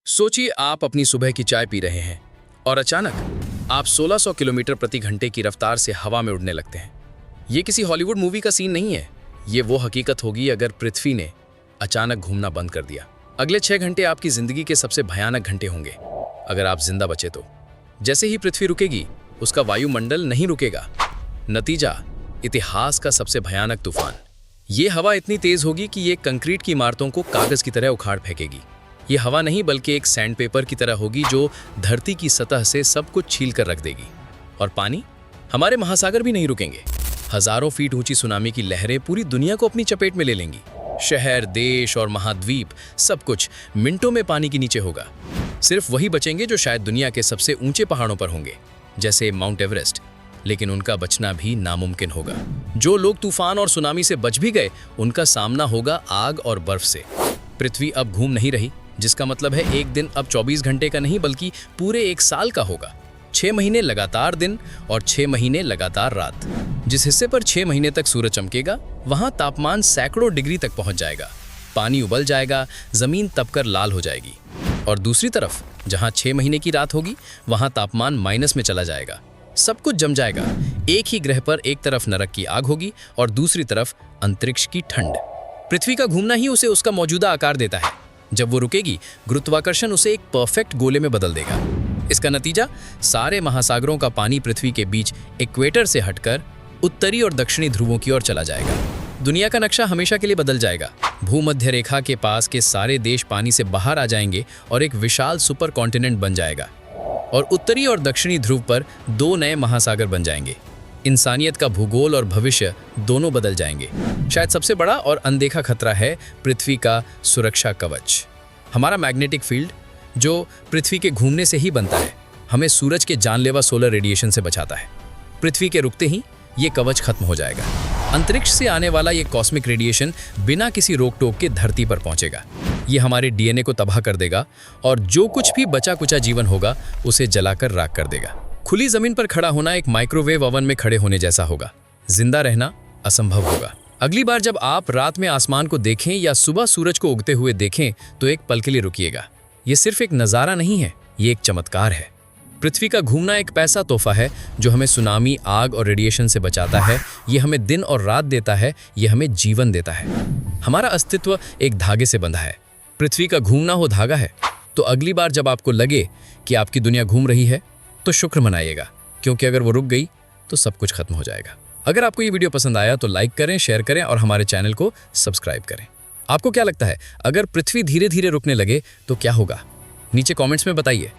सोचिए आप अपनी सुबह की चाय पी रहे हैं और अचानक आप 1600 किलोमीटर प्रति घंटे की रफ्तार से हवा में उड़ने लगते हैं। ये किसी हॉलीवुड मूवी का सीन नहीं है, ये वो हकीकत होगी अगर पृथ्वी ने अचानक घूमना बंद कर दिया। अगले 6 घंटे आपकी जिंदगी के सबसे भयानक घंटे होंगे, अगर आप जिंदा बचे तो। जैसे ही पृथ्वी रुकेगी, उसका वायुमंडल नहीं रुकेगा। नतीजा, इतिहास का सबसे भयानक तूफान। ये हवा इतनी तेज होगी कि ये कंक्रीट की इमारतों को कागज की तरह उखाड़ फेंकेगी। ये हवा नहीं बल्कि एक सैंडपेपर की तरह होगी जो धरती की सतह से सब कुछ छील कर रख देगी। और पानी, हमारे महासागर भी नहीं रुकेंगे। हजारों फीट ऊंची सुनामी की लहरें पूरी दुनिया को अपनी चपेट में ले लेंगी। शहर, देश और महाद्वीप सब कुछ मिनटों में पानी के नीचे होगा। सिर्फ वही बचेंगे जो शायद दुनिया के सबसे ऊंचे पहाड़ों पर होंगे, जैसे माउंट एवरेस्ट, लेकिन उनका बचना भी नामुमकिन होगा। जो लोग तूफान और सुनामी से बच भी गए, उनका सामना होगा आग और बर्फ से। पृथ्वी अब घूम नहीं रही, जिसका मतलब है एक दिन अब 24 घंटे का नहीं बल्कि पूरे 1 साल का होगा। 6 महीने लगातार दिन और 6 महीने लगातार रात। जिस हिस्से पर 6 महीने तक सूरज चमकेगा, वहां तापमान सैकड़ों डिग्री तक पहुंच जाएगा। पानी उबल जाएगा, जमीन तपकर लाल हो जाएगी। और दूसरी तरफ जहां 6 महीने की रात होगी, वहां तापमान माइनस में चला जाएगा। सब कुछ जम जाएगा। एक ही ग्रह पर एक तरफ नरक की आग होगी और दूसरी तरफ अंतरिक्ष की ठंड। पृथ्वी का घूमना ही उसे उसका मौजूदा आकार देता है। जब वो रुकेगी, गुरुत्वाकर्षण उसे एक परफेक्ट गोले में बदल देगा। इसका नतीजा, सारे महासागरों का पानी पृथ्वी के बीच इक्वेटर से हटकर उत्तरी और दक्षिणी ध्रुवों की ओर चला जाएगा। दुनिया का नक्शा हमेशा के लिए बदल जाएगा। भूमध्य रेखा के पास के सारे देश पानी से बाहर आ जाएंगे और एक विशाल सुपर कॉन्टिनेंट बन जाएगा। और उत्तरी और दक्षिणी ध्रुव पर 2 नए महासागर बन जाएंगे। इंसानियत का भूगोल और भविष्य दोनों बदल जाएंगे। शायद सबसे बड़ा और अनदेखा खतरा है पृथ्वी का सुरक्षा कवच। हमारा मैग्नेटिक फील्ड, जो पृथ्वी के घूमने से ही बनता है, हमें सूरज के जानलेवा सोलर रेडिएशन से बचाता है। पृथ्वी के रुकते ही ये कवच खत्म हो जाएगा। अंतरिक्ष से आने वाला ये कॉस्मिक रेडिएशन बिना किसी रोक टोक के धरती पर पहुंचेगा। ये हमारे डीएनए को तबाह कर देगा और जो कुछ भी बचा कुचा जीवन होगा, उसे जलाकर राख कर देगा। खुली जमीन पर खड़ा होना एक माइक्रोवेव ओवन में खड़े होने जैसा होगा। जिंदा रहना असंभव होगा। अगली बार जब आप रात में आसमान को देखें या सुबह सूरज को उगते हुए देखें, तो एक पल के लिए रुकिएगा। ये सिर्फ एक नज़ारा नहीं है, ये एक चमत्कार है। पृथ्वी का घूमना एक पैसा तोहफा है जो हमें सुनामी, आग और रेडिएशन से बचाता है। ये हमें दिन और रात देता है, ये हमें जीवन देता है। हमारा अस्तित्व एक धागे से बंधा है। पृथ्वी का घूमना हो धागा है। तो अगली बार जब आपको लगे कि आपकी दुनिया घूम रही है, तो शुक्र मनाइएगा, क्योंकि अगर वो रुक गई तो सब कुछ खत्म हो जाएगा। अगर आपको ये वीडियो पसंद आया तो लाइक करें, शेयर करें और हमारे चैनल को सब्सक्राइब करें। आपको क्या लगता है, अगर पृथ्वी धीरे धीरे रुकने लगे तो क्या होगा? नीचे कमेंट्स में बताइए।